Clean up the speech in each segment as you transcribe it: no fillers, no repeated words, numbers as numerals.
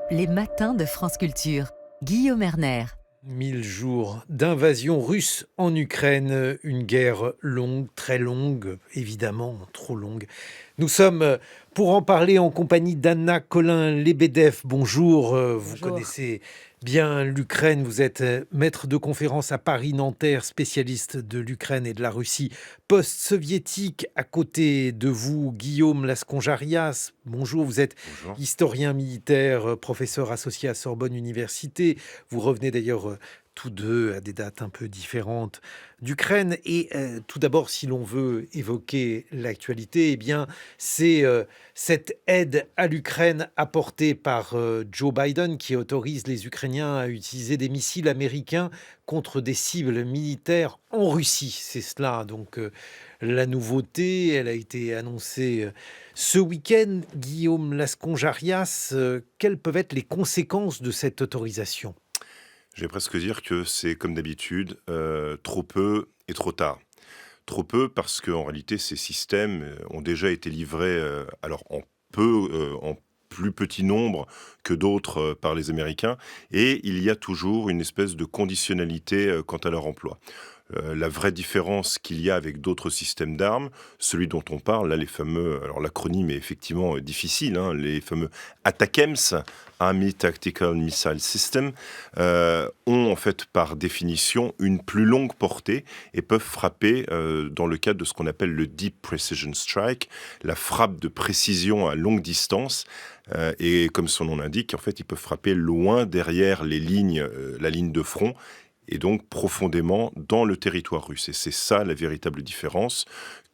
Les matins de France Culture. Guillaume Erner. 1000 jours d'invasion russe en Ukraine, une guerre longue, très longue, évidemment trop longue. Nous sommes pour en parler en compagnie d'Anna Colin-Lebedev. Bonjour, vous Bonjour. connaissez bien l'Ukraine, vous êtes maître de conférence à Paris-Nanterre, spécialiste de l'Ukraine et de la Russie post-soviétique. À côté de vous, Guillaume Lasconjarias. Bonjour, vous êtes Bonjour. historien militaire, professeur associé à Sorbonne Université. Vous revenez d'ailleurs tous deux à des dates un peu différentes d'Ukraine. Et tout d'abord, si l'on veut évoquer l'actualité, eh bien, c'est cette aide à l'Ukraine apportée par Joe Biden qui autorise les Ukrainiens à utiliser des missiles américains contre des cibles militaires en Russie. C'est cela, donc, la nouveauté. Elle a été annoncée ce week-end. Guillaume Lasconjarias, quelles peuvent être les conséquences de cette autorisation ? Je vais presque dire que c'est comme d'habitude, trop peu et trop tard. Trop peu parce qu'en réalité ces systèmes, ont déjà été livrés, alors en plus petit nombre que d'autres, par les Américains, et il y a toujours une espèce de conditionnalité, quant à leur emploi. La vraie différence qu'il y a avec d'autres systèmes d'armes, celui dont on parle, là, les fameux, alors l'acronyme est effectivement difficile, hein, les fameux ATACMS, Army Tactical Missile System, ont en fait par définition une plus longue portée et peuvent frapper dans le cadre de ce qu'on appelle le Deep Precision Strike, la frappe de précision à longue distance. Et comme son nom l'indique, en fait, ils peuvent frapper loin derrière les lignes, la ligne de front, et donc profondément dans le territoire russe. Et c'est ça la véritable différence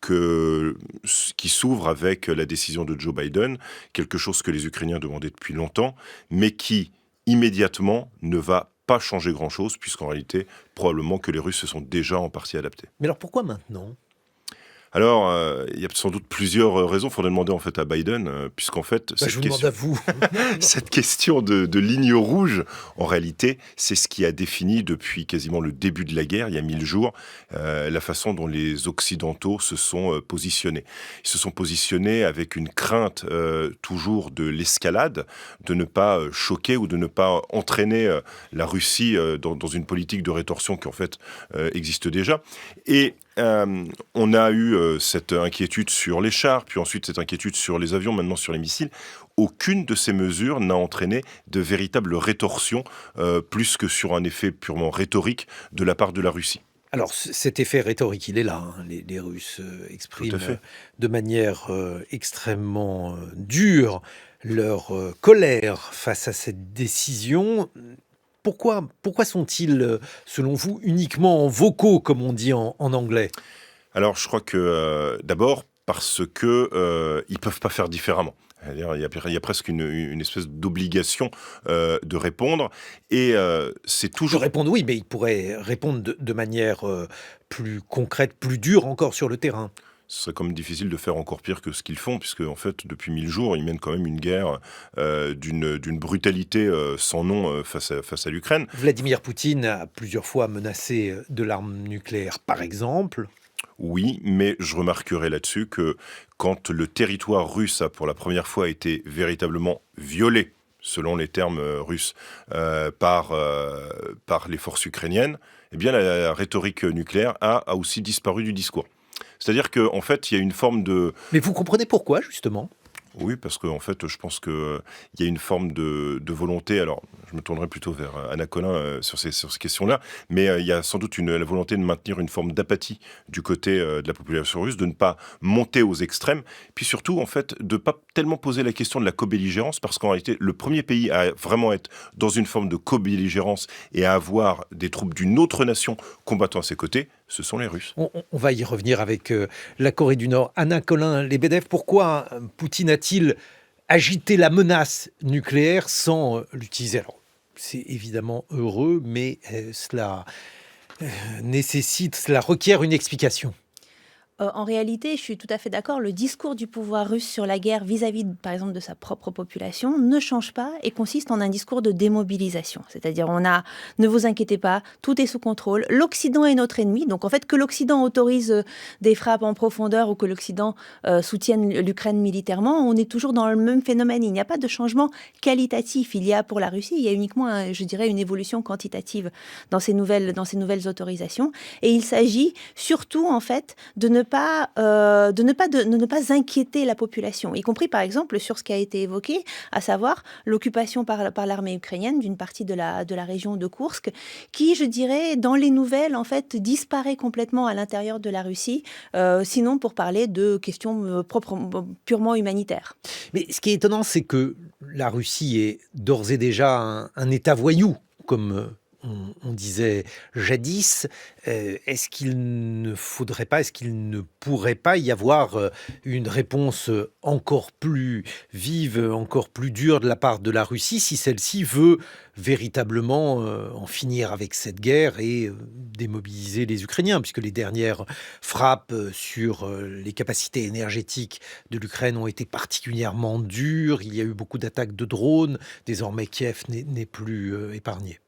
qui s'ouvre avec la décision de Joe Biden, quelque chose que les Ukrainiens demandaient depuis longtemps, mais qui immédiatement ne va pas changer grand-chose, puisqu'en réalité, probablement que les Russes se sont déjà en partie adaptés. Mais alors pourquoi maintenant ? Alors, il y a sans doute plusieurs raisons. Il faudrait demander en fait à Biden, puisqu'en fait, Je vous demande à vous. cette question de ligne rouge, en réalité, c'est ce qui a défini depuis quasiment le début de la guerre, il y a 1000 jours, la façon dont les Occidentaux se sont positionnés. Ils se sont positionnés avec une crainte toujours de l'escalade, de ne pas choquer ou de ne pas entraîner la Russie dans une politique de rétorsion qui en fait existe déjà. Et on a eu cette inquiétude sur les chars, puis ensuite cette inquiétude sur les avions, maintenant sur les missiles. Aucune de ces mesures n'a entraîné de véritable rétorsion, plus que sur un effet purement rhétorique de la part de la Russie. Alors, cet effet rhétorique, il est là, hein. Les Russes Tout expriment à fait. de manière extrêmement dure leur colère face à cette décision. Pourquoi sont-ils, selon vous, uniquement en vocaux, comme on dit en anglais ? Alors je crois que, d'abord parce que, ils peuvent pas faire différemment. C'est-à-dire il y a presque une espèce d'obligation, de répondre, et c'est De toujours. répondre oui, mais ils pourraient répondre de manière plus concrète, plus dure encore sur le terrain. Ce serait quand même difficile de faire encore pire que ce qu'ils font, puisque en fait, depuis 1000 jours, ils mènent quand même une guerre d'une brutalité sans nom face à l'Ukraine. Vladimir Poutine a plusieurs fois menacé de l'arme nucléaire, par exemple. Oui, mais je remarquerai là-dessus que quand le territoire russe a pour la première fois été véritablement violé, selon les termes russes, par les forces ukrainiennes, eh bien la rhétorique nucléaire a aussi disparu du discours. C'est-à-dire qu'en fait, il y a une forme de. Mais vous comprenez pourquoi, justement ? Oui, parce qu'en fait, je pense qu'il y a une forme de volonté. Alors, je me tournerai plutôt vers Anna Colin sur ces questions-là, mais il y a sans doute la volonté de maintenir une forme d'apathie du côté de la population russe, de ne pas monter aux extrêmes, puis surtout, en fait, de ne pas tellement poser la question de la co-belligérance, parce qu'en réalité, le premier pays à vraiment être dans une forme de co-belligérance et à avoir des troupes d'une autre nation combattant à ses côtés, ce sont les Russes. On va y revenir avec la Corée du Nord. Anna Colin-Lebedev, pourquoi Poutine a-t-il agité la menace nucléaire sans l'utiliser ? Alors, c'est évidemment heureux, mais cela requiert une explication. En réalité, je suis tout à fait d'accord, le discours du pouvoir russe sur la guerre vis-à-vis, par exemple, de sa propre population ne change pas et consiste en un discours de démobilisation. C'est-à-dire, ne vous inquiétez pas, tout est sous contrôle, l'Occident est notre ennemi. Donc, en fait, que l'Occident autorise des frappes en profondeur ou que l'Occident soutienne l'Ukraine militairement, on est toujours dans le même phénomène. Il n'y a pas de changement qualitatif. Il y a pour la Russie, il y a uniquement, je dirais, une évolution quantitative dans ces nouvelles autorisations. Et il s'agit surtout, en fait, de ne pas inquiéter la population, y compris, par exemple, sur ce qui a été évoqué, à savoir l'occupation par l'armée ukrainienne d'une partie de la région de Koursk, qui, je dirais, dans les nouvelles, en fait, disparaît complètement à l'intérieur de la Russie, sinon pour parler de questions purement humanitaires. Mais ce qui est étonnant, c'est que la Russie est d'ores et déjà un État voyou, comme on disait jadis. Est-ce qu'il ne faudrait pas, est-ce qu'il ne pourrait pas y avoir une réponse encore plus vive, encore plus dure de la part de la Russie si celle-ci veut véritablement en finir avec cette guerre et démobiliser les Ukrainiens, puisque les dernières frappes sur les capacités énergétiques de l'Ukraine ont été particulièrement dures. Il y a eu beaucoup d'attaques de drones. Désormais, Kiev n'est plus épargné.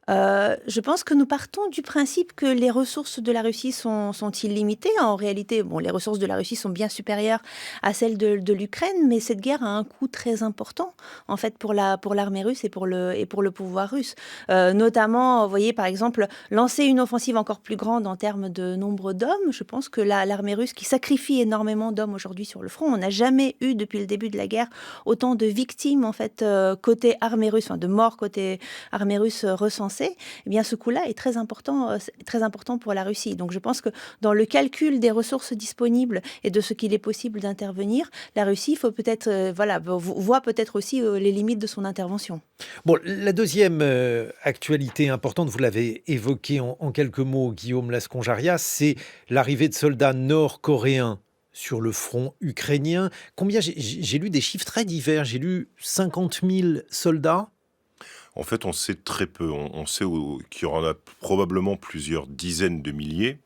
Je pense que nous partons du principe que les ressources de la Russie sont illimitées. En réalité, les ressources de la Russie sont bien supérieures à celles de l'Ukraine, mais cette guerre a un coût très important, en fait, pour l'armée russe et pour le pouvoir russe. Notamment, vous voyez, par exemple, lancer une offensive encore plus grande en termes de nombre d'hommes. Je pense que l'armée russe, qui sacrifie énormément d'hommes aujourd'hui sur le front, on n'a jamais eu, depuis le début de la guerre, autant de victimes, en fait, côté armée russe, de morts côté armée russe recensées. Eh bien, ce coût-là est très important pour la Russie. Donc, je pense que dans le calcul des ressources disponibles et de ce qu'il est possible d'intervenir, la Russie voit peut-être aussi les limites de son intervention. Bon, la deuxième actualité importante, vous l'avez évoquée en quelques mots, Guillaume Lasconjaria, c'est l'arrivée de soldats nord-coréens sur le front ukrainien. Combien j'ai lu des chiffres très divers. J'ai lu 50 000 soldats. En fait, on sait très peu. On sait qu'il y en a probablement plusieurs dizaines de milliers.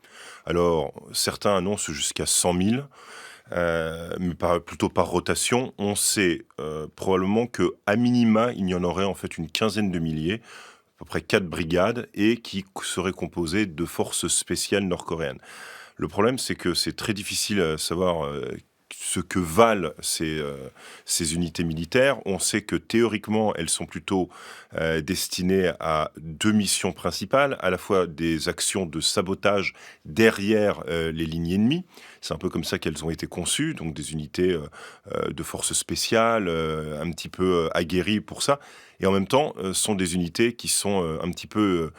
Alors, certains annoncent jusqu'à 100 000, mais plutôt par rotation. On sait probablement qu'à minima, il y en aurait en fait une quinzaine de milliers, à peu près 4 brigades, et qui seraient composées de forces spéciales nord-coréennes. Le problème, c'est que c'est très difficile à savoir ce que valent ces unités militaires. On sait que théoriquement, elles sont plutôt destinées à 2 missions principales, à la fois des actions de sabotage derrière les lignes ennemies. C'est un peu comme ça qu'elles ont été conçues, donc des unités de forces spéciales, un petit peu aguerries pour ça. Et en même temps, sont des unités qui sont un petit peu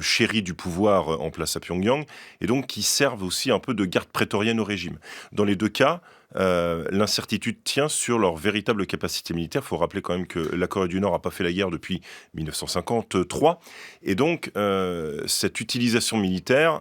chéries du pouvoir en place à Pyongyang, et donc qui servent aussi un peu de garde prétorienne au régime. Dans les deux cas, l'incertitude tient sur leur véritable capacité militaire. Il faut rappeler quand même que la Corée du Nord n'a pas fait la guerre depuis 1953. Et donc, cette utilisation militaire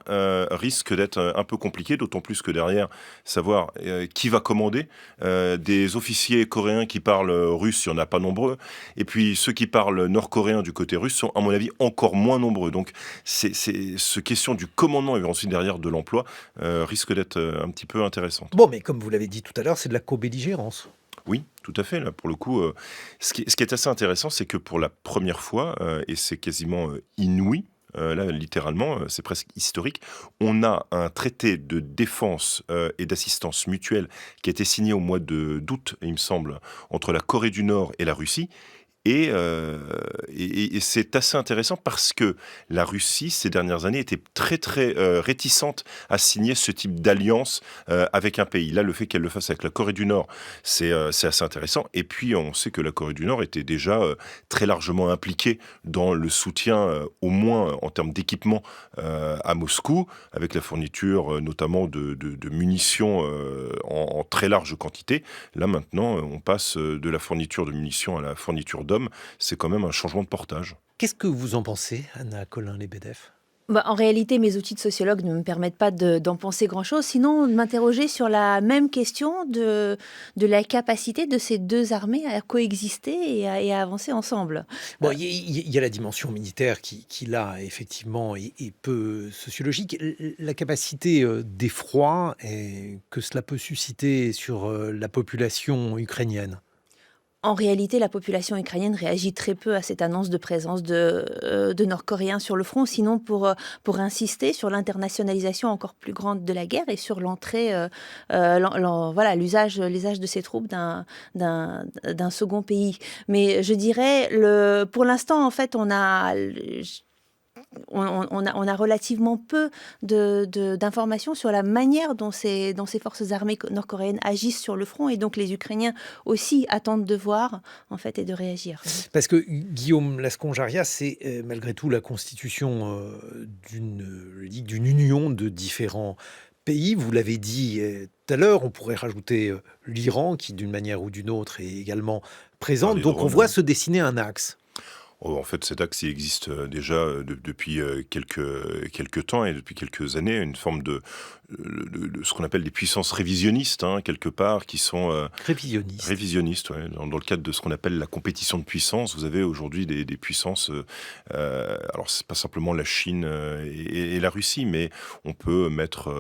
risque d'être un peu compliquée, d'autant plus que derrière, savoir qui va commander. Des officiers coréens qui parlent russe, il n'y en a pas nombreux. Et puis, ceux qui parlent nord-coréen du côté russe sont, à mon avis, encore moins nombreux. Donc, ce question du commandement et ensuite derrière de l'emploi risque d'être un petit peu intéressante. Bon, mais comme vous l'avez dit tout à l'heure, c'est de la co-belligérance. Oui, tout à fait. Là, pour le coup, ce qui est assez intéressant, c'est que pour la première fois, et c'est quasiment inouï, là, littéralement, c'est presque historique, on a un traité de défense et d'assistance mutuelle qui a été signé au mois d'août, il me semble, entre la Corée du Nord et la Russie. Et c'est assez intéressant parce que la Russie, ces dernières années, était très, très réticente à signer ce type d'alliance avec un pays. Là, le fait qu'elle le fasse avec la Corée du Nord, c'est assez intéressant. Et puis, on sait que la Corée du Nord était déjà très largement impliquée dans le soutien, au moins en termes d'équipement, à Moscou, avec la fourniture notamment de munitions en très large quantité. Là, maintenant, on passe de la fourniture de munitions à la fourniture d'hommes. C'est quand même un changement de portage. Qu'est-ce que vous en pensez, Anna Colin-Lebedev ? En réalité, mes outils de sociologue ne me permettent pas d'en penser grand-chose, sinon de m'interroger sur la même question de la capacité de ces deux armées à coexister et à avancer ensemble. Bon, il y a la dimension militaire qui là, effectivement, est peu sociologique. La capacité d'effroi que cela peut susciter sur la population ukrainienne. En réalité, la population ukrainienne réagit très peu à cette annonce de présence de Nord-Coréens sur le front, sinon pour insister sur l'internationalisation encore plus grande de la guerre et sur l'entrée, voilà, l'usage de ces troupes d'un second pays. Mais je dirais, pour l'instant, en fait, on a relativement peu d'informations sur la manière dont ces forces armées nord-coréennes agissent sur le front, et donc les Ukrainiens aussi attendent de voir en fait et de réagir. Parce que Guillaume Lasconge-Arias, c'est malgré tout la constitution d'une union de différents pays. Vous l'avez dit tout à l'heure, on pourrait rajouter l'Iran qui d'une manière ou d'une autre est également présente. Donc on voit se dessiner un axe. En fait, cet axe il existe déjà depuis quelques temps et depuis quelques années, une forme de ce qu'on appelle des puissances révisionnistes, quelque part, qui sont... Révisionnistes, ouais. Dans le cadre de ce qu'on appelle la compétition de puissance, vous avez aujourd'hui des puissances... alors, c'est pas simplement la Chine et la Russie, mais on peut mettre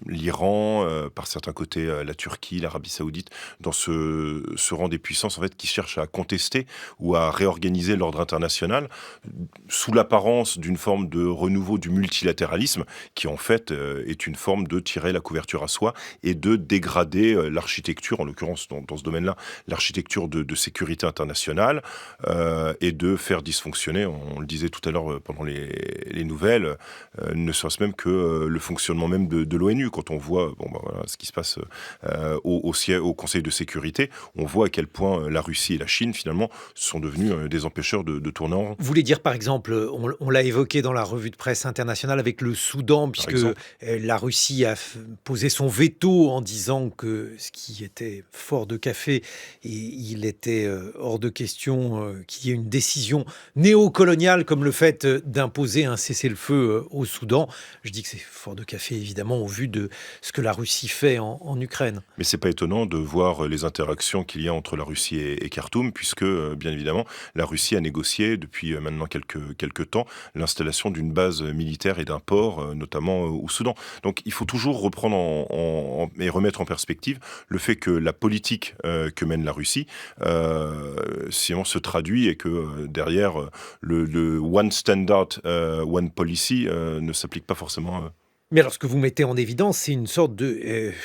l'Iran, par certains côtés la Turquie, l'Arabie Saoudite, dans ce rang des puissances en fait, qui cherchent à contester ou à réorganiser l'ordre international sous l'apparence d'une forme de renouveau du multilatéralisme qui en fait est une forme de tirer la couverture à soi et de dégrader l'architecture, en l'occurrence dans ce domaine-là, l'architecture de sécurité internationale et de faire dysfonctionner, on le disait tout à l'heure pendant les nouvelles, ne serait-ce même que le fonctionnement même de l'ONU. Quand on voit voilà, ce qui se passe au Conseil de sécurité, on voit à quel point la Russie et la Chine finalement sont devenus des empêcheurs de tourner en rond. Vous voulez dire par exemple, on l'a évoqué dans la revue de presse internationale avec le Soudan, puisque la Russie a posé son veto en disant que ce qui était fort de café, et il était hors de question qu'il y ait une décision néocoloniale comme le fait d'imposer un cessez-le-feu au Soudan. Je dis que c'est fort de café évidemment au vu de ce que la Russie fait en Ukraine. Mais c'est pas étonnant de voir les interactions qu'il y a entre la Russie et Khartoum, puisque bien évidemment la Russie a négocié depuis maintenant quelques temps l'installation d'une base militaire et d'un port, notamment au Soudan. Donc il faut toujours reprendre et remettre en perspective le fait que la politique que mène la Russie, si on se traduit et que derrière le one standard, one policy ne s'applique pas forcément. Mais alors, ce que vous mettez en évidence, c'est une sorte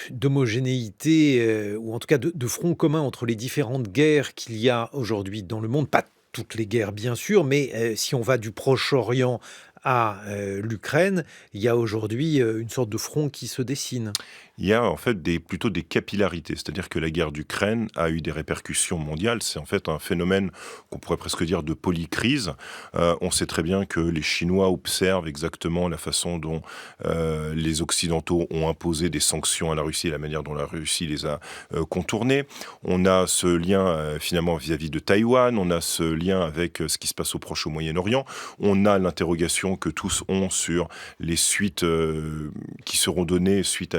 d'homogénéité, ou en tout cas de front commun entre les différentes guerres qu'il y a aujourd'hui dans le monde. Pas toutes les guerres, bien sûr, mais si on va du Proche-Orient à l'Ukraine, il y a aujourd'hui une sorte de front qui se dessine. Il y a en fait plutôt des capillarités, c'est-à-dire que la guerre d'Ukraine a eu des répercussions mondiales. C'est en fait un phénomène qu'on pourrait presque dire de polycrise. On sait très bien que les Chinois observent exactement la façon dont les Occidentaux ont imposé des sanctions à la Russie et la manière dont la Russie les a contournées. On a ce lien finalement vis-à-vis de Taïwan, on a ce lien avec ce qui se passe au Proche, au Moyen-Orient. On a l'interrogation que tous ont sur les suites qui seront données suite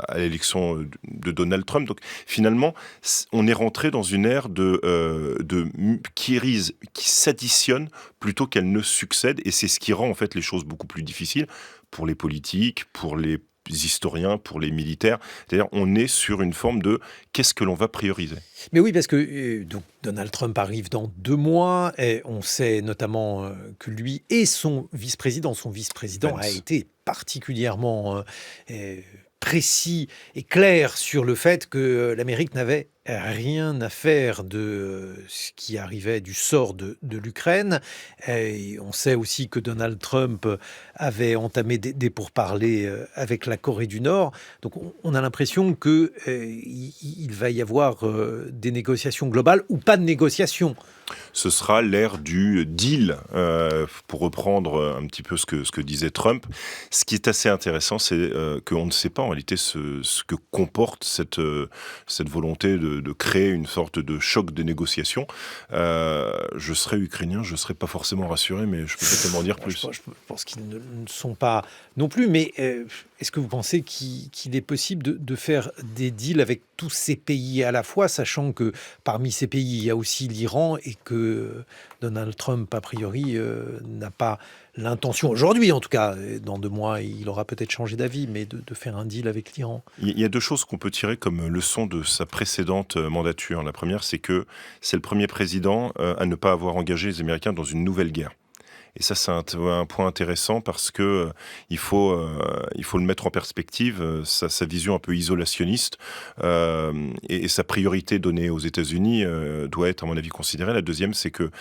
à l'élection de Donald Trump. Donc finalement, on est rentré dans une ère qui s'additionne plutôt qu'elle ne succède, et c'est ce qui rend en fait les choses beaucoup plus difficiles pour les politiques, pour les historiens, pour les militaires. C'est-à-dire, on est sur une forme de qu'est-ce que l'on va prioriser. Mais oui, parce que donc Donald Trump arrive dans 2 mois, et on sait notamment que lui et son vice-président a été particulièrement précis et clair sur le fait que l'Amérique n'avait rien à faire de ce qui arrivait du sort de l'Ukraine. Et on sait aussi que Donald Trump avait entamé des pourparlers avec la Corée du Nord. Donc on a l'impression qu'il va y avoir des négociations globales ou pas de négociations. Ce sera l'ère du deal, pour reprendre un petit peu ce que disait Trump. Ce qui est assez intéressant, c'est qu'on ne sait pas en réalité ce que comporte cette volonté de créer une sorte de choc de négociation. Je serais ukrainien, je ne serais pas forcément rassuré, mais je peux pas tellement dire plus. Je pense qu'ils ne sont pas non plus, mais est-ce que vous pensez qu'il est possible de faire des deals avec tous ces pays à la fois, sachant que parmi ces pays, il y a aussi l'Iran et que Donald Trump, a priori, n'a pas l'intention, aujourd'hui en tout cas, dans 2 mois, il aura peut-être changé d'avis, mais de faire un deal avec l'Iran? Il y a 2 choses qu'on peut tirer comme leçon de sa précédente mandature. La première, c'est que c'est le premier président à ne pas avoir engagé les Américains dans une nouvelle guerre. Et ça, c'est un point intéressant parce que il faut le mettre en perspective, sa vision un peu isolationniste et sa priorité donnée aux États-Unis doit être, à mon avis, considérée. La deuxième, c'est que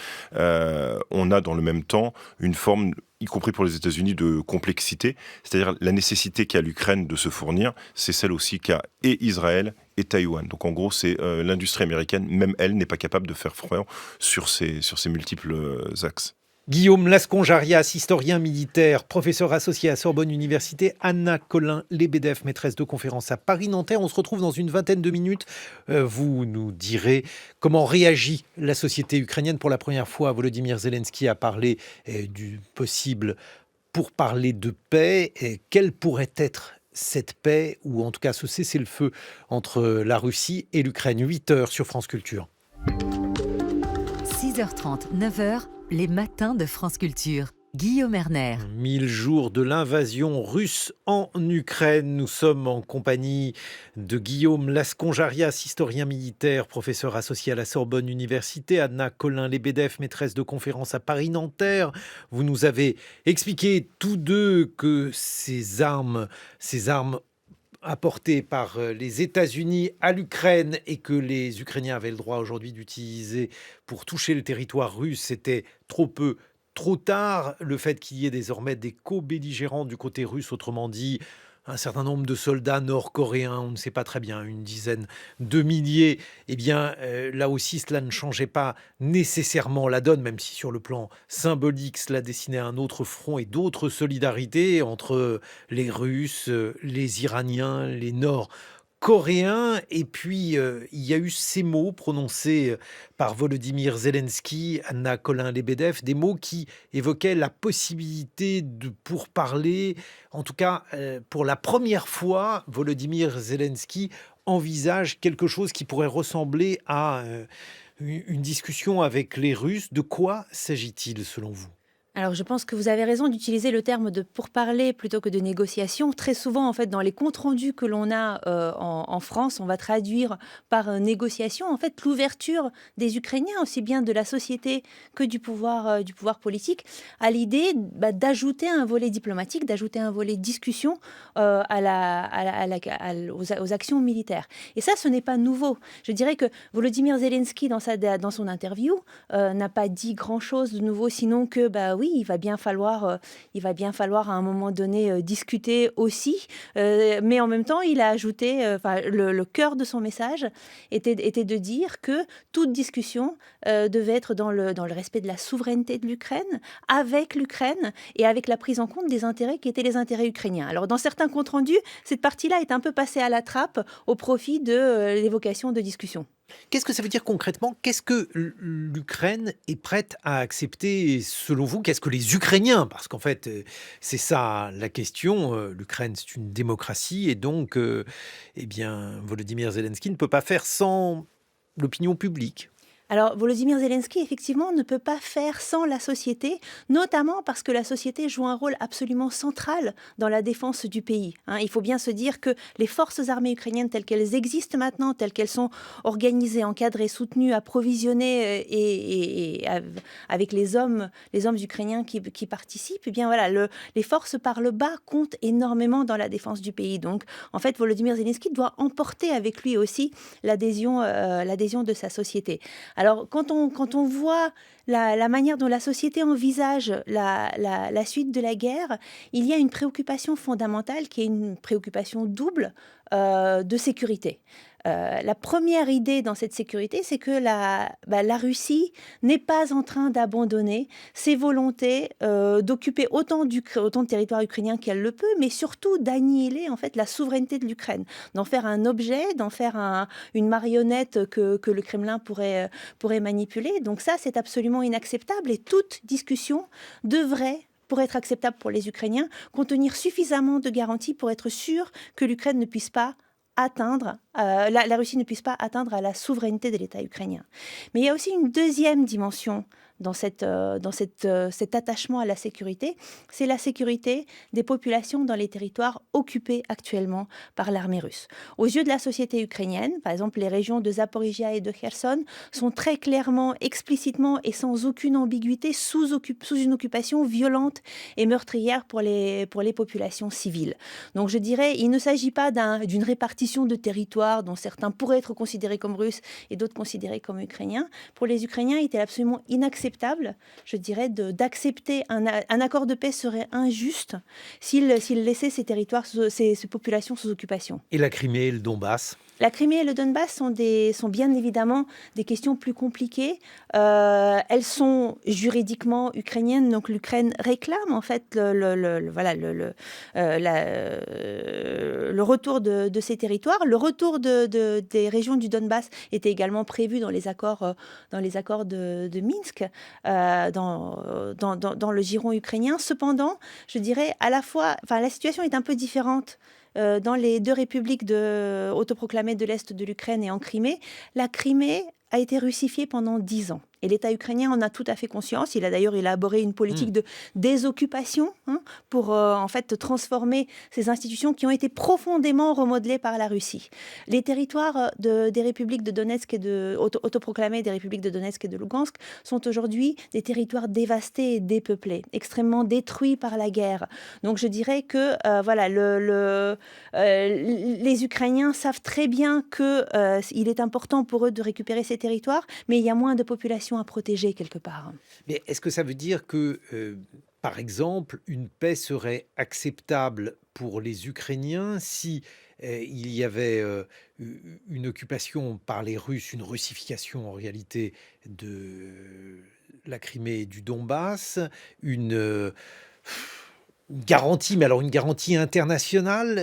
on a dans le même temps une forme, y compris pour les États-Unis, de complexité, c'est-à-dire la nécessité qu'a l'Ukraine de se fournir, c'est celle aussi qu'a et Israël et Taïwan. Donc en gros, c'est l'industrie américaine, même elle, n'est pas capable de faire front sur ces multiples axes. Guillaume Lasconjarias, historien militaire, professeur associé à Sorbonne Université, Anna Colin-Lebedev, maîtresse de conférences à Paris-Nanterre. On se retrouve dans une vingtaine de minutes. Vous nous direz comment réagit la société ukrainienne. Pour la première fois, Volodymyr Zelensky a parlé du possible pourparlers de paix. Quelle pourrait être cette paix, ou en tout cas ce cessez-le-feu entre la Russie et l'Ukraine? 8h sur France Culture. 6h30, 9h, les matins de France Culture. Guillaume Erner. 1000 jours de l'invasion russe en Ukraine. Nous sommes en compagnie de Guillaume Lasconjarias, historien militaire, professeur associé à la Sorbonne Université, Anna Colin-Lebedev, maîtresse de conférences à Paris-Nanterre. Vous nous avez expliqué tous deux que ces armes apportées par les États-Unis à l'Ukraine et que les Ukrainiens avaient le droit aujourd'hui d'utiliser pour toucher le territoire russe, c'était trop peu, trop tard. Le fait qu'il y ait désormais des co-belligérants du côté russe, autrement dit, un certain nombre de soldats nord-coréens, on ne sait pas très bien, une dizaine de milliers, eh bien là aussi cela ne changeait pas nécessairement la donne, même si sur le plan symbolique cela dessinait un autre front et d'autres solidarités entre les Russes, les Iraniens, les Nord-Coréens. Et puis il y a eu ces mots prononcés par Volodymyr Zelensky, Anna Colin-Lebedev, des mots qui évoquaient la possibilité de pourparler. En tout cas, pour la première fois, Volodymyr Zelensky envisage quelque chose qui pourrait ressembler à une discussion avec les Russes. De quoi s'agit-il selon vous ? Alors, je pense que vous avez raison d'utiliser le terme de pourparler plutôt que de négociation. Très souvent, en fait, dans les comptes rendus que l'on a en France, on va traduire par négociation, en fait, l'ouverture des Ukrainiens, aussi bien de la société que du pouvoir politique, à l'idée d'ajouter un volet diplomatique, d'ajouter un volet discussion aux actions militaires. Et ça, ce n'est pas nouveau. Je dirais que Volodymyr Zelensky, dans son interview, n'a pas dit grand-chose de nouveau, sinon que, oui, il va bien falloir à un moment donné discuter aussi, mais en même temps il a ajouté, le cœur de son message était de dire que toute discussion devait être dans le respect de la souveraineté de l'Ukraine, avec l'Ukraine et avec la prise en compte des intérêts qui étaient les intérêts ukrainiens. Alors dans certains comptes rendus, cette partie-là est un peu passée à la trappe au profit de l'évocation de discussions. Qu'est-ce que ça veut dire concrètement ? Qu'est-ce que l'Ukraine est prête à accepter selon vous ? Qu'est-ce que les Ukrainiens ? Parce qu'en fait, c'est ça la question. L'Ukraine, c'est une démocratie et donc, Volodymyr Zelensky ne peut pas faire sans l'opinion publique. Alors, Volodymyr Zelensky, effectivement, ne peut pas faire sans la société, notamment parce que la société joue un rôle absolument central dans la défense du pays. Il faut bien se dire que les forces armées ukrainiennes telles qu'elles existent maintenant, telles qu'elles sont organisées, encadrées, soutenues, approvisionnées et avec les hommes ukrainiens qui participent, les forces par le bas comptent énormément dans la défense du pays. Donc, en fait, Volodymyr Zelensky doit emporter avec lui aussi l'adhésion de sa société. Alors, quand on voit la manière dont la société envisage la suite de la guerre, il y a une préoccupation fondamentale qui est une préoccupation double de sécurité. La première idée dans cette sécurité, c'est que la Russie n'est pas en train d'abandonner ses volontés d'occuper autant de territoire ukrainien qu'elle le peut, mais surtout d'annihiler en fait la souveraineté de l'Ukraine, d'en faire un objet, d'en faire une marionnette que le Kremlin pourrait manipuler. Donc ça, c'est absolument inacceptable et toute discussion devrait, pour être acceptable pour les Ukrainiens, contenir suffisamment de garanties pour être sûr que l'Ukraine ne puisse pas atteindre, la Russie ne puisse pas atteindre à la souveraineté de l'État ukrainien. Mais il y a aussi une deuxième dimension dans cet attachement à la sécurité, c'est la sécurité des populations dans les territoires occupés actuellement par l'armée russe. Aux yeux de la société ukrainienne, par exemple, les régions de Zaporizhia et de Kherson sont très clairement, explicitement et sans aucune ambiguïté sous une occupation violente et meurtrière pour les populations civiles. Donc je dirais, il ne s'agit pas d'une répartition de territoires dont certains pourraient être considérés comme russes et d'autres considérés comme ukrainiens. Pour les Ukrainiens, il était absolument inacceptable, je dirais, d'accepter un accord de paix serait injuste s'il laissait ces territoires, ces populations sous occupation. Et la Crimée et le Donbass? La Crimée et le Donbass sont bien évidemment des questions plus compliquées. Elles sont juridiquement ukrainiennes, donc l'Ukraine réclame en fait le retour de ces territoires. Le retour des régions du Donbass était également prévu dans les accords de Minsk, dans le giron ukrainien. Cependant, je dirais à la fois, la situation est un peu différente dans les deux républiques autoproclamées de l'Est de l'Ukraine et en Crimée. La Crimée a été russifiée pendant 10 ans. Et l'État ukrainien en a tout à fait conscience. Il a d'ailleurs élaboré une politique de désoccupation pour en fait transformer ces institutions qui ont été profondément remodelées par la Russie. Les territoires des républiques de Donetsk autoproclamées des républiques de Donetsk et de Lugansk sont aujourd'hui des territoires dévastés et dépeuplés, extrêmement détruits par la guerre. Donc je dirais que les Ukrainiens savent très bien qu'il est important pour eux de récupérer ces territoires, mais il y a moins de population à protéger quelque part. Mais est-ce que ça veut dire que, par exemple, une paix serait acceptable pour les Ukrainiens si il y avait une occupation par les Russes, une russification en réalité de la Crimée et du Donbass, une garantie, mais alors une garantie internationale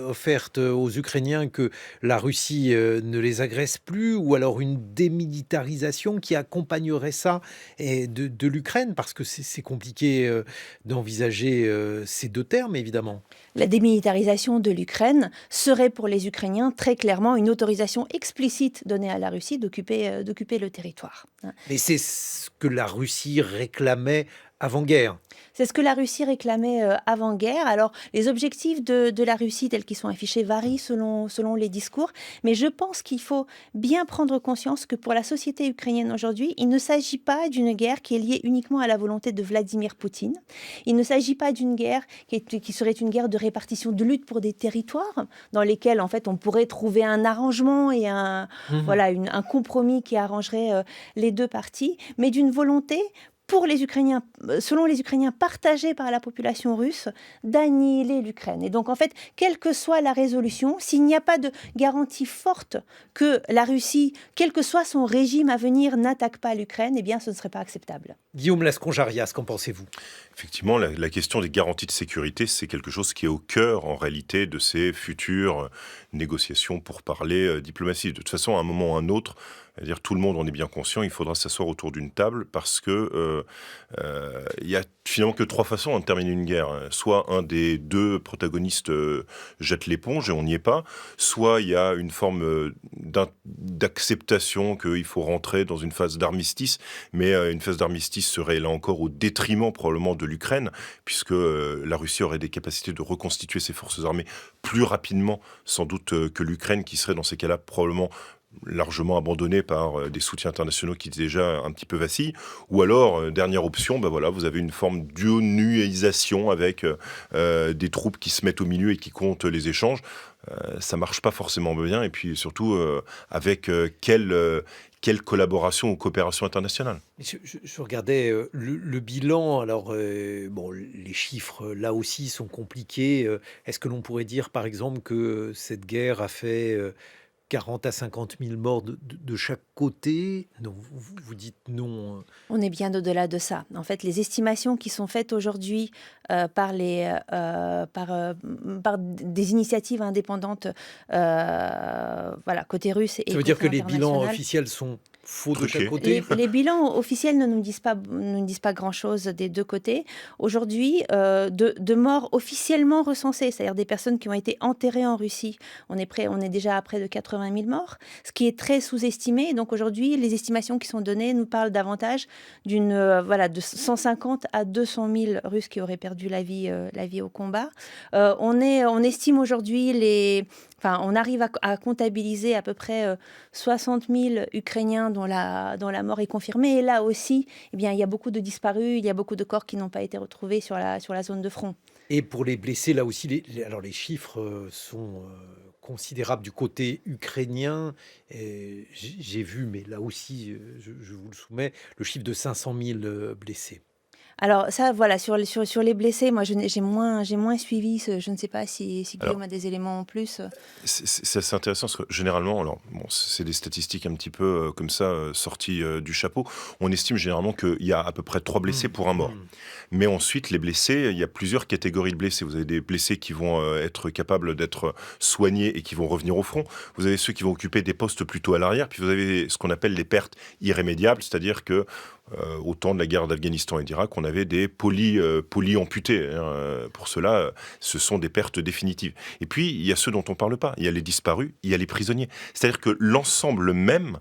offerte aux Ukrainiens que la Russie ne les agresse plus, ou alors une démilitarisation qui accompagnerait ça de l'Ukraine, parce que c'est compliqué d'envisager ces deux termes, évidemment. La démilitarisation de l'Ukraine serait pour les Ukrainiens très clairement une autorisation explicite donnée à la Russie d'occuper le territoire. Mais c'est ce que la Russie réclamait avant-guerre. C'est ce que la Russie réclamait avant-guerre. Alors, les objectifs de la Russie tels qu'ils sont affichés varient selon les discours, mais je pense qu'il faut bien prendre conscience que pour la société ukrainienne aujourd'hui, il ne s'agit pas d'une guerre qui est liée uniquement à la volonté de Vladimir Poutine. Il ne s'agit pas d'une guerre qui serait une guerre de répartition, de lutte pour des territoires dans lesquels, en fait, on pourrait trouver un arrangement et un compromis qui arrangerait les deux parties, mais d'une volonté pour les Ukrainiens, selon les Ukrainiens partagés par la population russe, d'annihiler l'Ukraine. Et donc, en fait, quelle que soit la résolution, s'il n'y a pas de garantie forte que la Russie, quel que soit son régime à venir, n'attaque pas l'Ukraine, eh bien, ce ne serait pas acceptable. Guillaume Lasconjarias, qu'en pensez-vous? Effectivement, la question des garanties de sécurité, c'est quelque chose qui est au cœur, en réalité, de ces futures négociations pour parler diplomatie. De toute façon, à un moment ou à un autre, c'est-à-dire tout le monde en est bien conscient, il faudra s'asseoir autour d'une table parce que il y a finalement que trois façons de terminer une guerre. Soit un des deux protagonistes jette l'éponge et on n'y est pas, soit il y a une forme d'acceptation qu'il faut rentrer dans une phase d'armistice, mais une phase d'armistice serait là encore au détriment probablement de l'Ukraine, puisque la Russie aurait des capacités de reconstituer ses forces armées plus rapidement sans doute que l'Ukraine, qui serait dans ces cas-là probablement largement abandonné par des soutiens internationaux qui déjà un petit peu vacillent, ou alors, dernière option, vous avez une forme d'UNUisation avec des troupes qui se mettent au milieu et qui comptent les échanges. Ça marche pas forcément bien, et puis surtout avec quelle collaboration ou coopération internationale. Je regardais le bilan. Alors, les chiffres, là aussi, sont compliqués. Est-ce que l'on pourrait dire, par exemple, que cette guerre a fait 40 à 50 000 morts de chaque côté. Donc, vous dites non. On est bien au-delà de ça. En fait, les estimations qui sont faites aujourd'hui par des initiatives indépendantes, voilà, côté russe et Ça veut dire que côté les bilans international. officiels sont faux de Truqués. chaque côté? Les bilans officiels ne nous disent pas grand-chose des deux côtés. Aujourd'hui, de morts officiellement recensées, c'est-à-dire des personnes qui ont été enterrées en Russie, on est déjà à près de 80 000 morts, ce qui est très sous-estimé. Donc aujourd'hui, les estimations qui sont données nous parlent davantage de 150 à 200 000 Russes qui auraient perdu la vie au combat. On estime aujourd'hui on arrive à comptabiliser à peu près 60 000 Ukrainiens dont la mort est confirmée. Et là aussi, eh bien, il y a beaucoup de disparus, il y a beaucoup de corps qui n'ont pas été retrouvés sur la zone de front. Et pour les blessés, là aussi, alors les chiffres sont considérables du côté ukrainien. J'ai vu, mais là aussi, je vous le soumets, le chiffre de 500 000 blessés. Alors ça, voilà, sur les blessés, moi j'ai moins suivi, je ne sais pas si Guillaume a des éléments en plus. C'est assez intéressant parce que généralement, alors bon, c'est des statistiques un petit peu comme ça sorties du chapeau. On estime généralement qu'il y a à peu près 3 blessés pour un mort. Mais ensuite, les blessés, il y a plusieurs catégories de blessés. Vous avez des blessés qui vont être capables d'être soignés et qui vont revenir au front. Vous avez ceux qui vont occuper des postes plutôt à l'arrière. Puis vous avez ce qu'on appelle les pertes irrémédiables, c'est-à-dire que au temps de la guerre d'Afghanistan et d'Irak, on avait des polyamputés. Pour cela, ce sont des pertes définitives. Et puis, il y a ceux dont on ne parle pas. Il y a les disparus, il y a les prisonniers. C'est-à-dire que l'ensemble même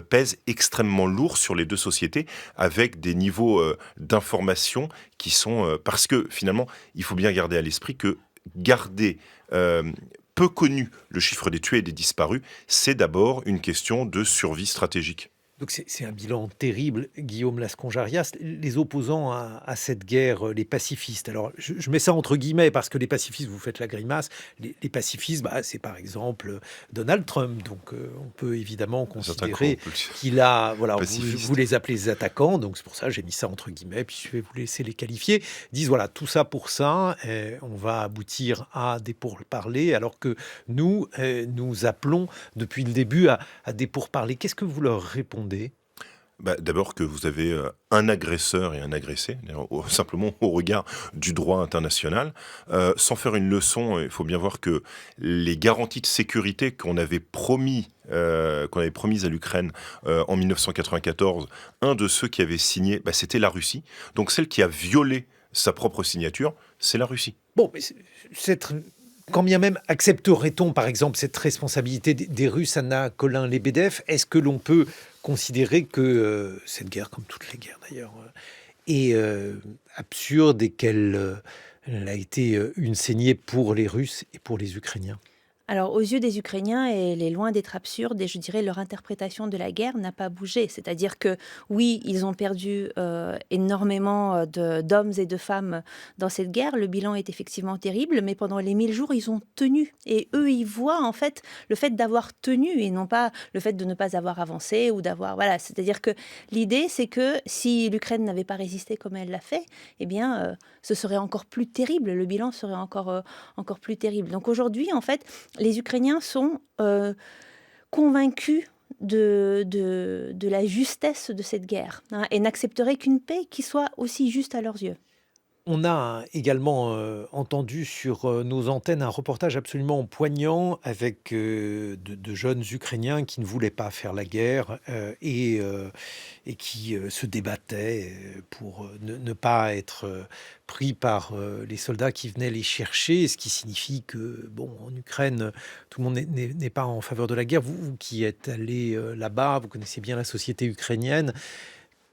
pèse extrêmement lourd sur les deux sociétés, avec des niveaux d'information qui sont... parce que, finalement, il faut bien garder à l'esprit que garder... peu connu le chiffre des tués et des disparus, c'est d'abord une question de survie stratégique. Donc c'est un bilan terrible, Guillaume Lasconjarias. Les opposants à cette guerre, les pacifistes, alors je mets ça entre guillemets parce que les pacifistes, vous faites la grimace, les pacifistes, c'est par exemple Donald Trump, donc on peut évidemment considérer qu'il a, voilà, vous les appelez les attaquants, donc c'est pour ça que j'ai mis ça entre guillemets, puis je vais vous laisser les qualifier, disent voilà, tout ça pour ça, on va aboutir à des pourparlers, alors que nous appelons depuis le début à des pourparlers. Qu'est-ce que vous leur répondez? D'abord que vous avez un agresseur et un agressé, simplement au regard du droit international. Sans faire une leçon, il faut bien voir que les garanties de sécurité qu'on avait promises à l'Ukraine en 1994, un de ceux qui avait signé, c'était la Russie. Donc celle qui a violé sa propre signature, c'est la Russie. Bon, mais quand bien même accepterait-on, par exemple, cette responsabilité des Russes, Anna Colin-Lebedev, est-ce que l'on peut considérer que cette guerre, comme toutes les guerres d'ailleurs, est absurde et qu'elle a été une saignée pour les Russes et pour les Ukrainiens? Alors, aux yeux des Ukrainiens, elle est loin d'être absurde et je dirais leur interprétation de la guerre n'a pas bougé. C'est-à-dire que oui, ils ont perdu énormément d'hommes et de femmes dans cette guerre. Le bilan est effectivement terrible, mais pendant les 1000 jours, ils ont tenu. Et eux, ils voient en fait le fait d'avoir tenu et non pas le fait de ne pas avoir avancé ou d'avoir... Voilà, c'est-à-dire que l'idée, c'est que si l'Ukraine n'avait pas résisté comme elle l'a fait, eh bien, ce serait encore plus terrible. Le bilan serait encore plus terrible. Donc aujourd'hui, en fait, les Ukrainiens sont convaincus de la justesse de cette guerre et n'accepteraient qu'une paix qui soit aussi juste à leurs yeux. On a également entendu sur nos antennes un reportage absolument poignant avec de jeunes Ukrainiens qui ne voulaient pas faire la guerre et qui se débattaient pour ne pas être pris par les soldats qui venaient les chercher, ce qui signifie que, bon, en Ukraine, tout le monde n'est pas en faveur de la guerre. Vous qui êtes allé là-bas, vous connaissez bien la société ukrainienne.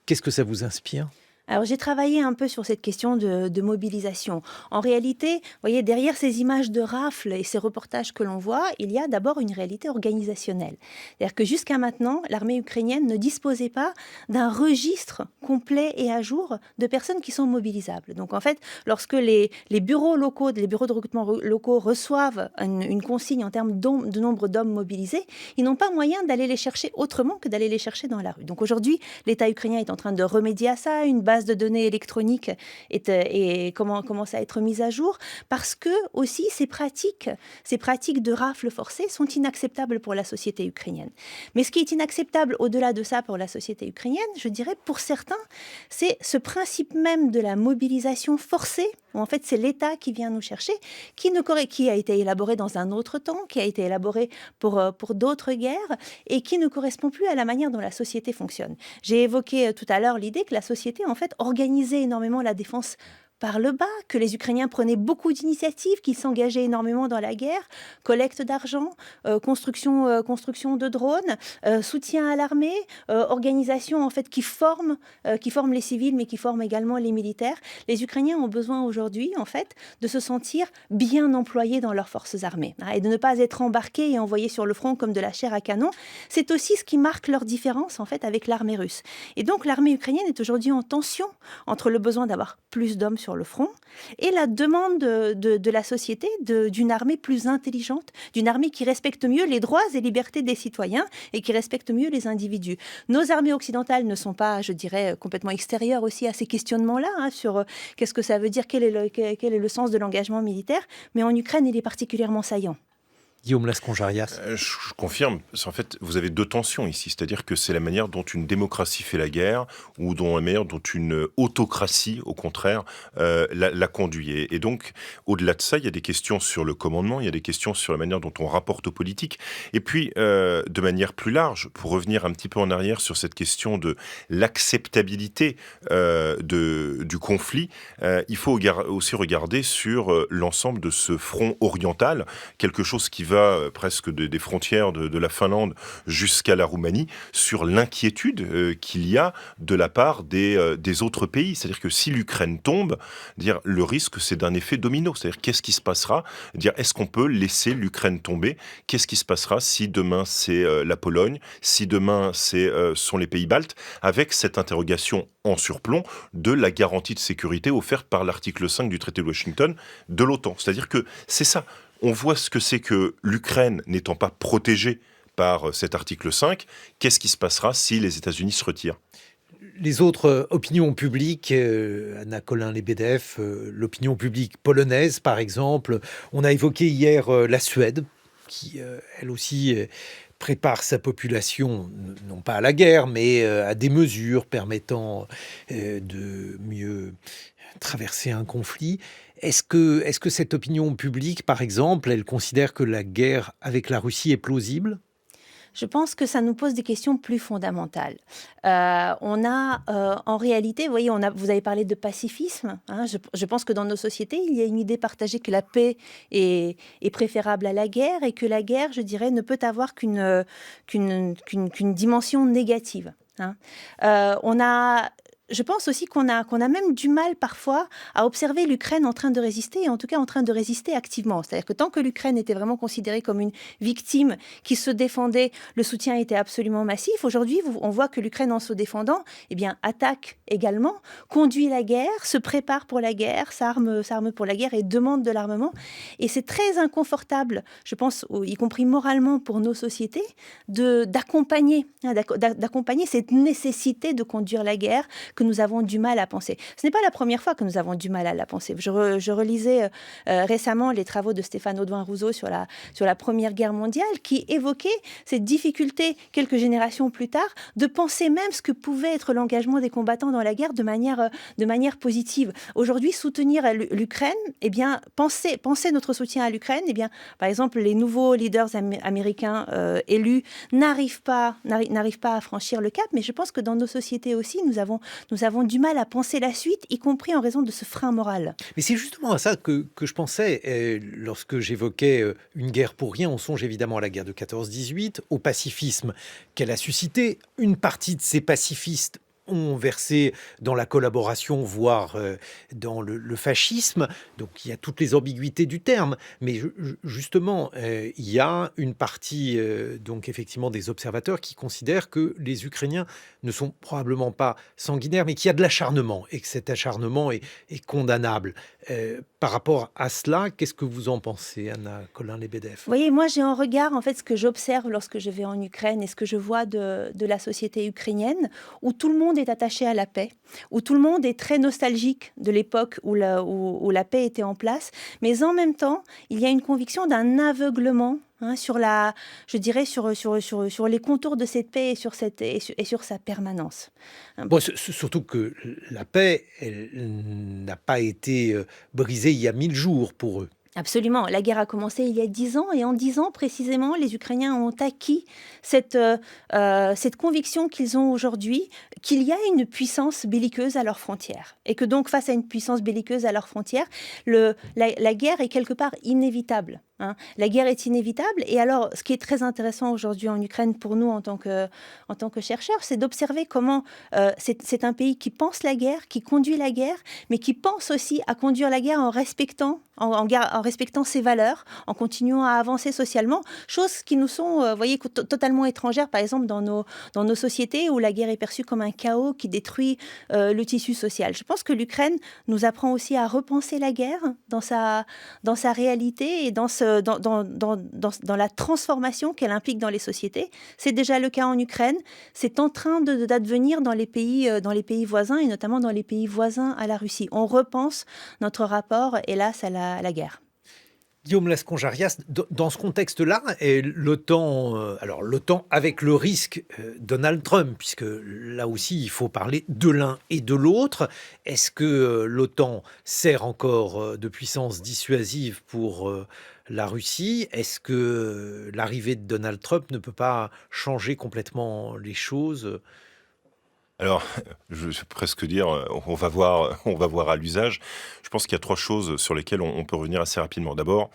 Qu'est-ce que ça vous inspire ? Alors j'ai travaillé un peu sur cette question de mobilisation. En réalité, vous voyez, derrière ces images de rafles et ces reportages que l'on voit, il y a d'abord une réalité organisationnelle. C'est-à-dire que jusqu'à maintenant, l'armée ukrainienne ne disposait pas d'un registre complet et à jour de personnes qui sont mobilisables. Donc en fait, lorsque les bureaux locaux, les bureaux de recrutement locaux reçoivent une consigne en termes de nombre d'hommes mobilisés, ils n'ont pas moyen d'aller les chercher autrement que d'aller les chercher dans la rue. Donc aujourd'hui, l'État ukrainien est en train de remédier à ça, une base base de données électroniques commence à être mise à jour, parce que aussi ces pratiques de rafle forcée sont inacceptables pour la société ukrainienne. Mais ce qui est inacceptable au-delà de ça pour la société ukrainienne, je dirais pour certains, c'est ce principe même de la mobilisation forcée, où en fait c'est l'État qui vient nous chercher, qui a été élaboré dans un autre temps, qui a été élaboré pour d'autres guerres, et qui ne correspond plus à la manière dont la société fonctionne. J'ai évoqué tout à l'heure l'idée que la société en fait organisait énormément la défense par le bas, que les Ukrainiens prenaient beaucoup d'initiatives, qu'ils s'engageaient énormément dans la guerre, collecte d'argent, construction de drones, soutien à l'armée, organisation en fait qui forme les civils, mais qui forme également les militaires. Les Ukrainiens ont besoin aujourd'hui en fait de se sentir bien employés dans leurs forces armées, et de ne pas être embarqués et envoyés sur le front comme de la chair à canon. C'est aussi ce qui marque leur différence en fait avec l'armée russe. Et donc l'armée ukrainienne est aujourd'hui en tension entre le besoin d'avoir plus d'hommes sur le front et la demande de la société d'une armée plus intelligente, d'une armée qui respecte mieux les droits et libertés des citoyens et qui respecte mieux les individus. Nos armées occidentales ne sont pas, je dirais, complètement extérieures aussi à ces questionnements-là, sur qu'est-ce que ça veut dire, quel est le sens de l'engagement militaire, mais en Ukraine, il est particulièrement saillant. Guillaume Lasconjarias. Je confirme. En fait, vous avez deux tensions ici. C'est-à-dire que c'est la manière dont une démocratie fait la guerre ou la manière dont une autocratie, au contraire, la conduit. Et donc, au-delà de ça, il y a des questions sur le commandement, il y a des questions sur la manière dont on rapporte aux politiques. Et puis, de manière plus large, pour revenir un petit peu en arrière sur cette question de l'acceptabilité du conflit, il faut aussi regarder sur l'ensemble de ce front oriental, quelque chose qui va presque des frontières de la Finlande jusqu'à la Roumanie, sur l'inquiétude qu'il y a de la part des autres pays. C'est-à-dire que si l'Ukraine tombe, le risque, c'est d'un effet domino. C'est-à-dire, qu'est-ce qui se passera ? Est-ce qu'on peut laisser l'Ukraine tomber ? Qu'est-ce qui se passera si demain c'est la Pologne, si demain sont les pays baltes, avec cette interrogation en surplomb de la garantie de sécurité offerte par l'article 5 du traité de Washington de l'OTAN. C'est-à-dire que c'est ça. On voit ce que c'est que l'Ukraine n'étant pas protégée par cet article 5. Qu'est-ce qui se passera si les États-Unis se retirent ? Les autres opinions publiques, Anna Colin-Lebedev, l'opinion publique polonaise par exemple, on a évoqué hier la Suède, qui elle aussi prépare sa population, non pas à la guerre, mais à des mesures permettant de mieux traverser un conflit. Est-ce que cette opinion publique, par exemple, elle considère que la guerre avec la Russie est plausible ? Je pense que ça nous pose des questions plus fondamentales. En réalité, vous voyez, vous avez parlé de pacifisme. Je pense que dans nos sociétés, il y a une idée partagée que la paix est préférable à la guerre et que la guerre, je dirais, ne peut avoir qu'une dimension négative. Je pense aussi qu'on a même du mal parfois à observer l'Ukraine en train de résister, et en tout cas en train de résister activement. C'est-à-dire que tant que l'Ukraine était vraiment considérée comme une victime qui se défendait, le soutien était absolument massif. Aujourd'hui, on voit que l'Ukraine, en se défendant, attaque également, conduit la guerre, se prépare pour la guerre, s'arme pour la guerre et demande de l'armement. Et c'est très inconfortable, je pense, y compris moralement pour nos sociétés, d'accompagner cette nécessité de conduire la guerre, que nous avons du mal à penser. Ce n'est pas la première fois que nous avons du mal à la penser. Je relisais récemment les travaux de Stéphane Audouin-Rousseau sur la Première Guerre mondiale, qui évoquait cette difficulté, quelques générations plus tard, de penser même ce que pouvait être l'engagement des combattants dans la guerre de manière positive. Aujourd'hui, soutenir l'Ukraine, penser notre soutien à l'Ukraine, par exemple, les nouveaux leaders américains élus n'arrivent pas à franchir le cap, mais je pense que dans nos sociétés aussi, nous avons du mal à penser la suite, y compris en raison de ce frein moral. Mais c'est justement à ça que je pensais lorsque j'évoquais une guerre pour rien. On songe évidemment à la guerre de 14-18, au pacifisme qu'elle a suscité. Une partie de ces pacifistes ont versé dans la collaboration, voire dans le fascisme. Donc il y a toutes les ambiguïtés du terme. Mais justement, il y a une partie, donc effectivement, des observateurs qui considèrent que les Ukrainiens ne sont probablement pas sanguinaires, mais qu'il y a de l'acharnement et que cet acharnement est condamnable. Par rapport à cela, qu'est-ce que vous en pensez, Anna Colin-Lebedev ? Vous voyez, moi j'ai en regard ce que j'observe lorsque je vais en Ukraine et ce que je vois de la société ukrainienne, où tout le monde monde est attaché à la paix, où tout le monde est très nostalgique de l'époque où la paix était en place, mais en même temps, il y a une conviction d'un aveuglement sur les contours de cette paix et sur sa permanence. Bon, surtout que la paix, elle n'a pas été brisée il y a 1000 jours pour eux. Absolument. La guerre a commencé il y a 10 ans et en 10 ans précisément, les Ukrainiens ont acquis cette conviction qu'ils ont aujourd'hui qu'il y a une puissance belliqueuse à leurs frontières et que donc face à une puissance belliqueuse à leurs frontières, la guerre est quelque part inévitable. La guerre est inévitable et alors ce qui est très intéressant aujourd'hui en Ukraine pour nous en tant que chercheurs, c'est d'observer comment c'est un pays qui pense la guerre, qui conduit la guerre, mais qui pense aussi à conduire la guerre en respectant ses valeurs, en continuant à avancer socialement, choses qui nous sont totalement étrangères, par exemple dans nos sociétés où la guerre est perçue comme un chaos qui détruit le tissu social. Je pense que l'Ukraine nous apprend aussi à repenser la guerre dans sa réalité et dans la transformation qu'elle implique dans les sociétés. C'est déjà le cas en Ukraine, c'est en train d'advenir dans les pays voisins et notamment dans les pays voisins à la Russie. On repense notre rapport, hélas, à la guerre. Guillaume Lasconjarias, dans ce contexte-là, l'OTAN avec le risque Donald Trump, puisque là aussi il faut parler de l'un et de l'autre, est-ce que l'OTAN sert encore de puissance dissuasive pour la Russie? Est-ce que l'arrivée de Donald Trump ne peut pas changer complètement les choses? Alors, je vais presque dire, on va voir à l'usage. Je pense qu'il y a 3 choses sur lesquelles on peut revenir assez rapidement. D'abord,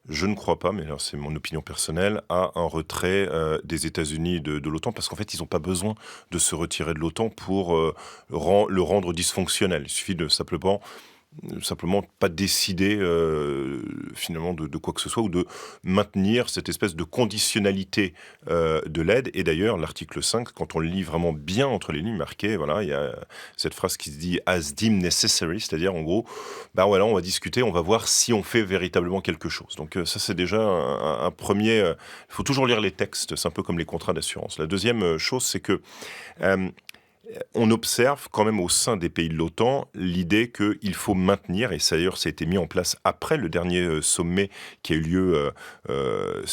je ne crois pas, mais alors c'est mon opinion personnelle, à un retrait des États-Unis de l'OTAN, parce qu'en fait, ils n'ont pas besoin de se retirer de l'OTAN pour le rendre dysfonctionnel. Il suffit de simplement pas décider finalement de quoi que ce soit ou de maintenir cette espèce de conditionnalité de l'aide. Et d'ailleurs, l'article 5, quand on le lit vraiment bien entre les lignes marquées, voilà, il y a cette phrase qui se dit « as deemed necessary », c'est-à-dire en gros, voilà, on va discuter, on va voir si on fait véritablement quelque chose. Donc ça, c'est déjà un premier... Il faut toujours lire les textes, c'est un peu comme les contrats d'assurance. La deuxième chose, c'est que... on observe quand même au sein des pays de l'OTAN l'idée qu'il faut maintenir, et ça d'ailleurs ça a été mis en place après le dernier sommet qui a eu lieu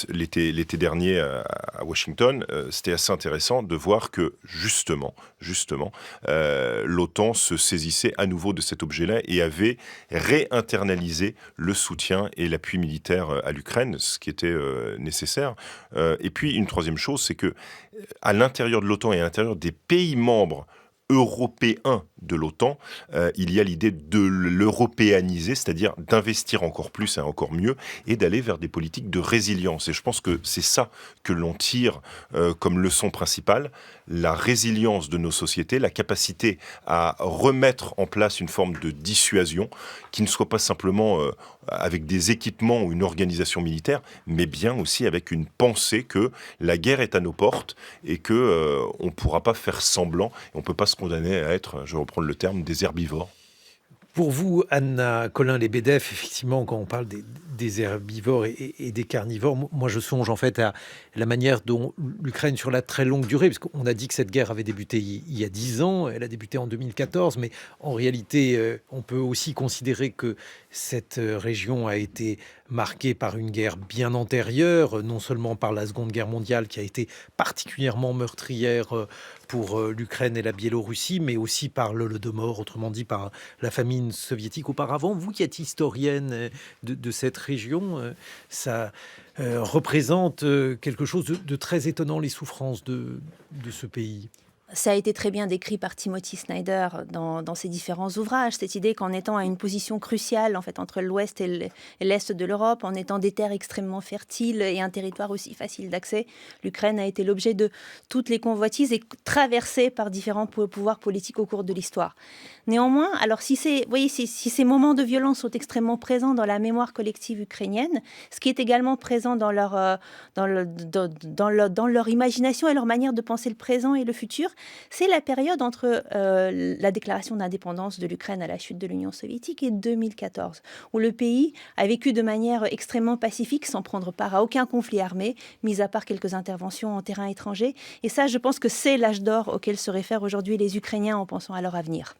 l'été dernier à Washington. C'était assez intéressant de voir que justement, l'OTAN se saisissait à nouveau de cet objet-là et avait réinternalisé le soutien et l'appui militaire à l'Ukraine, ce qui était nécessaire. Et puis une troisième chose, c'est que à l'intérieur de l'OTAN et à l'intérieur des pays membres européens de l'OTAN, il y a l'idée de l'européaniser, c'est-à-dire d'investir encore plus et encore mieux, et d'aller vers des politiques de résilience. Et je pense que c'est ça que l'on tire comme leçon principale, la résilience de nos sociétés, la capacité à remettre en place une forme de dissuasion, qui ne soit pas simplement avec des équipements ou une organisation militaire, mais bien aussi avec une pensée que la guerre est à nos portes et que on ne pourra pas faire semblant, on ne peut pas se condamner à être, je reprends le terme, des herbivores. Pour vous, Anna Colin-Lebedev, effectivement, quand on parle des herbivores et des carnivores, moi je songe en fait à la manière dont l'Ukraine, sur la très longue durée, parce qu'on a dit que cette guerre avait débuté il y a 10 ans, elle a débuté en 2014, mais en réalité, on peut aussi considérer que cette région a été marquée par une guerre bien antérieure, non seulement par la Seconde Guerre mondiale qui a été particulièrement meurtrière pour l'Ukraine et la Biélorussie, mais aussi par l'Holodomor, autrement dit par la famine soviétique auparavant. Vous qui êtes historienne de cette région, ça représente quelque chose de très étonnant, les souffrances de ce pays. Ça a été très bien décrit par Timothy Snyder dans ses différents ouvrages, cette idée qu'en étant à une position cruciale en fait, entre l'ouest et l'est de l'Europe, en étant des terres extrêmement fertiles et un territoire aussi facile d'accès, l'Ukraine a été l'objet de toutes les convoitises et traversée par différents pouvoirs politiques au cours de l'histoire. Néanmoins, alors si ces moments de violence sont extrêmement présents dans la mémoire collective ukrainienne, ce qui est également présent dans leur imagination et leur manière de penser le présent et le futur, c'est la période entre la déclaration d'indépendance de l'Ukraine à la chute de l'Union soviétique et 2014, où le pays a vécu de manière extrêmement pacifique, sans prendre part à aucun conflit armé, mis à part quelques interventions en terrain étranger. Et ça, je pense que c'est l'âge d'or auquel se réfèrent aujourd'hui les Ukrainiens en pensant à leur avenir.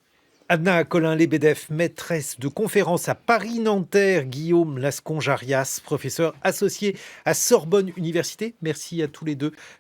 Anna Colin-Lebedev, maîtresse de conférences à Paris-Nanterre, Guillaume Lasconge-Arias, professeur associé à Sorbonne Université. Merci à tous les deux